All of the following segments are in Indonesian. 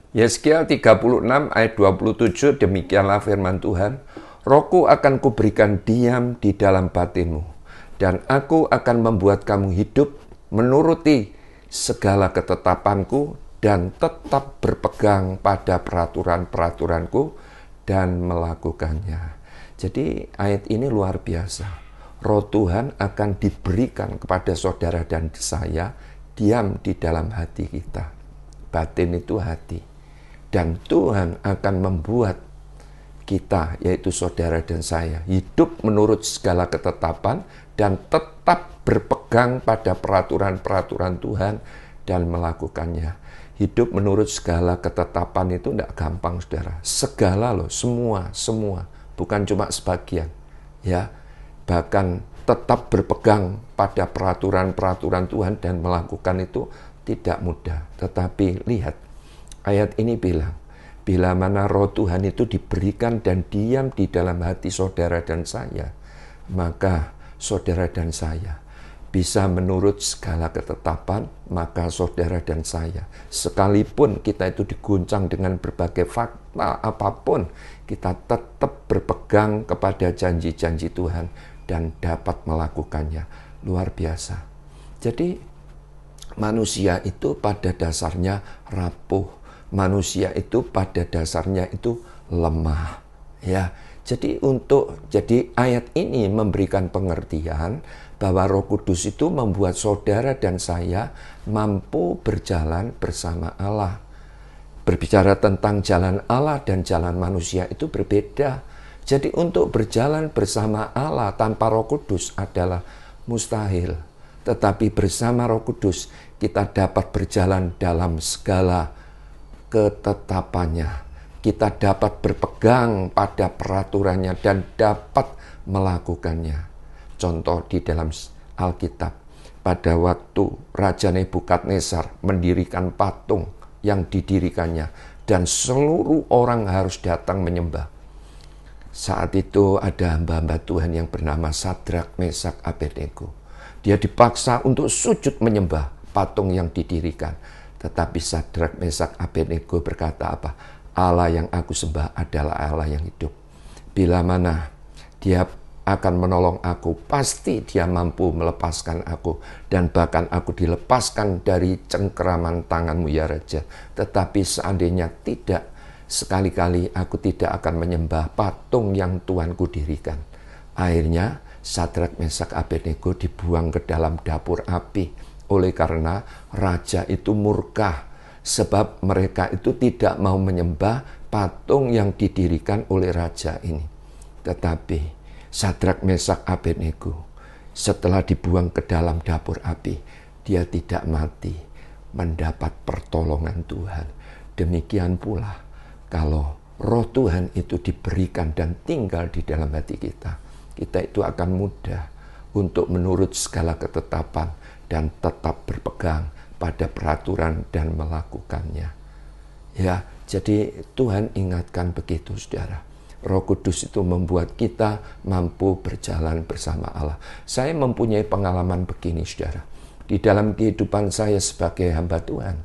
Yeskiel 36 ayat 27, demikianlah firman Tuhan, Rohku akan kuberikan diam di dalam batinmu, dan aku akan membuat kamu hidup menuruti segala ketetapanku dan tetap berpegang pada peraturan-peraturanku dan melakukannya. Jadi ayat ini luar biasa. Roh Tuhan akan diberikan kepada saudara dan saya diam di dalam hati kita. Batin itu hati. Dan Tuhan akan membuat kita, yaitu saudara dan saya, hidup menurut segala ketetapan dan tetap berpegang pada peraturan-peraturan Tuhan dan melakukannya. Hidup menurut segala ketetapan itu tidak gampang, saudara. Segala loh, semua. Bukan cuma sebagian. Ya, bahkan tetap berpegang pada peraturan-peraturan Tuhan dan melakukan itu tidak mudah. Tetapi lihat, ayat ini bilang, bila mana roh Tuhan itu diberikan dan diam di dalam hati saudara dan saya, maka saudara dan saya bisa menurut segala ketetapan, maka saudara dan saya, sekalipun kita itu diguncang dengan berbagai fakta apapun, kita tetap berpegang kepada janji-janji Tuhan dan dapat melakukannya. Luar biasa. Jadi manusia itu pada dasarnya rapuh. Manusia itu pada dasarnya itu lemah, ya. Jadi ayat ini memberikan pengertian bahwa Roh Kudus itu membuat saudara dan saya mampu berjalan bersama Allah. Berbicara tentang jalan Allah dan jalan manusia itu berbeda. Jadi untuk berjalan bersama Allah tanpa Roh Kudus adalah mustahil. Tetapi bersama Roh Kudus kita dapat berjalan dalam segala ketetapannya. Kita dapat berpegang pada peraturannya dan dapat melakukannya. Contoh di dalam Alkitab, pada waktu Raja Nebukadnezar mendirikan patung yang didirikannya dan seluruh orang harus datang menyembah. Saat itu ada hamba-hamba Tuhan yang bernama Sadrak, Mesak, Abednego. Dia dipaksa untuk sujud menyembah patung yang didirikan. Tetapi Sadrak, Mesak, Abednego berkata apa? Allah yang aku sembah adalah Allah yang hidup. Bila mana dia akan menolong aku, pasti dia mampu melepaskan aku. Dan bahkan aku dilepaskan dari cengkeraman tanganmu ya Raja. Tetapi seandainya tidak, sekali-kali aku tidak akan menyembah patung yang Tuanku dirikan. Akhirnya Sadrak, Mesak, Abednego dibuang ke dalam dapur api. Oleh karena raja itu murka, sebab mereka itu tidak mau menyembah patung yang didirikan oleh raja ini. Tetapi Sadrak, Mesak, Abednego setelah dibuang ke dalam dapur api, dia tidak mati, mendapat pertolongan Tuhan. Demikian pula kalau roh Tuhan itu diberikan dan tinggal di dalam hati kita, kita itu akan mudah untuk menurut segala ketetapan dan tetap berpegang pada peraturan dan melakukannya. Ya, jadi Tuhan ingatkan begitu, saudara. Roh Kudus itu membuat kita mampu berjalan bersama Allah. Saya mempunyai pengalaman begini, saudara. Di dalam kehidupan saya sebagai hamba Tuhan,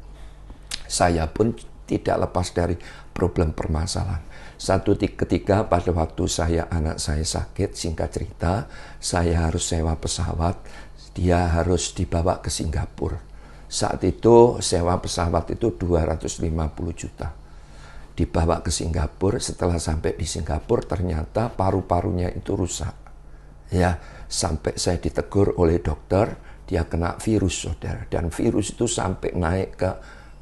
saya pun tidak lepas dari problem permasalahan. Satu ketika pada waktu anak saya sakit, singkat cerita, saya harus sewa pesawat. Dia harus dibawa ke Singapura. Saat itu sewa pesawat itu 250 juta. Dibawa ke Singapura, setelah sampai di Singapura ternyata paru-parunya itu rusak. Ya, sampai saya ditegur oleh dokter, dia kena virus, saudara. Dan virus itu sampai naik ke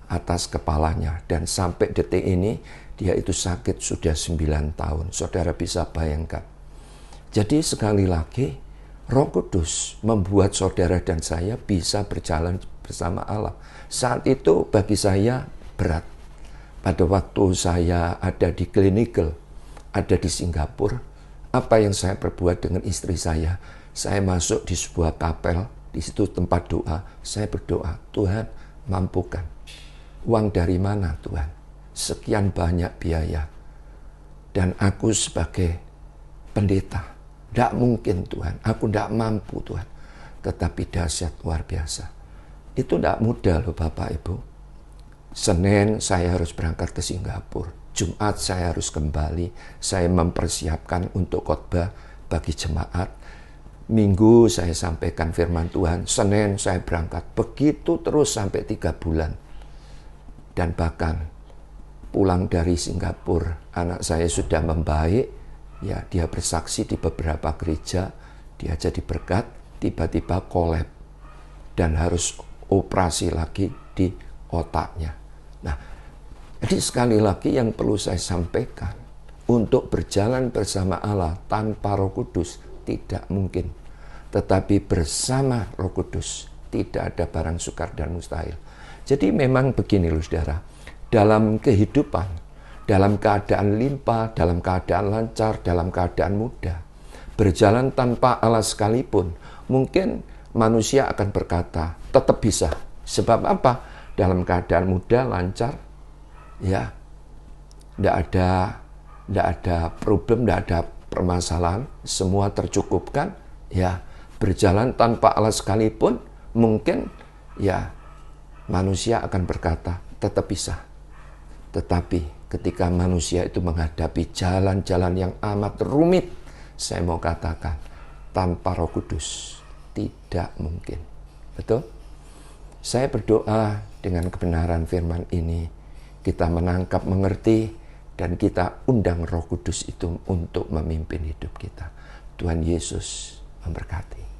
atas kepalanya. Dan sampai detik ini dia itu sakit sudah 9 tahun. Saudara bisa bayangkan. Jadi sekali lagi, Roh Kudus membuat saudara dan saya bisa berjalan bersama Allah. Saat itu bagi saya berat. Pada waktu saya ada di Clinical, ada di Singapura, apa yang saya perbuat dengan istri saya? Saya masuk di sebuah kapel, di situ tempat doa. Saya berdoa, Tuhan mampukan. Uang dari mana Tuhan? Sekian banyak biaya. Dan aku sebagai pendeta, tidak mungkin Tuhan, aku tidak mampu Tuhan. Tetapi dahsyat luar biasa. Itu tidak mudah loh Bapak Ibu. Senin saya harus berangkat ke Singapura. Jumat saya harus kembali. Saya mempersiapkan untuk khotbah bagi jemaat. Minggu saya sampaikan firman Tuhan. Senin saya berangkat. Begitu terus sampai 3 bulan. Dan bahkan pulang dari Singapura, anak saya sudah membaik. Ya, dia bersaksi di beberapa gereja. Dia jadi berkat. Tiba-tiba kolab. Dan harus operasi lagi di otaknya. Nah, jadi sekali lagi yang perlu saya sampaikan, untuk berjalan bersama Allah tanpa Roh Kudus tidak mungkin. Tetapi bersama Roh Kudus tidak ada barang sukar dan mustahil. Jadi memang begini loh saudara, dalam kehidupan, dalam keadaan limpah, dalam keadaan lancar, dalam keadaan mudah, berjalan tanpa Allah sekalipun, mungkin manusia akan berkata, tetap bisa. Sebab apa? Dalam keadaan mudah, lancar, ya, tidak ada problem, tidak ada permasalahan, semua tercukupkan, ya, berjalan tanpa Allah sekalipun, mungkin, ya, manusia akan berkata, tetap bisa. Tetapi ketika manusia itu menghadapi jalan-jalan yang amat rumit, saya mau katakan, tanpa Roh Kudus, tidak mungkin. Betul? Saya berdoa dengan kebenaran firman ini, kita menangkap, mengerti, dan kita undang Roh Kudus itu untuk memimpin hidup kita. Tuhan Yesus memberkati.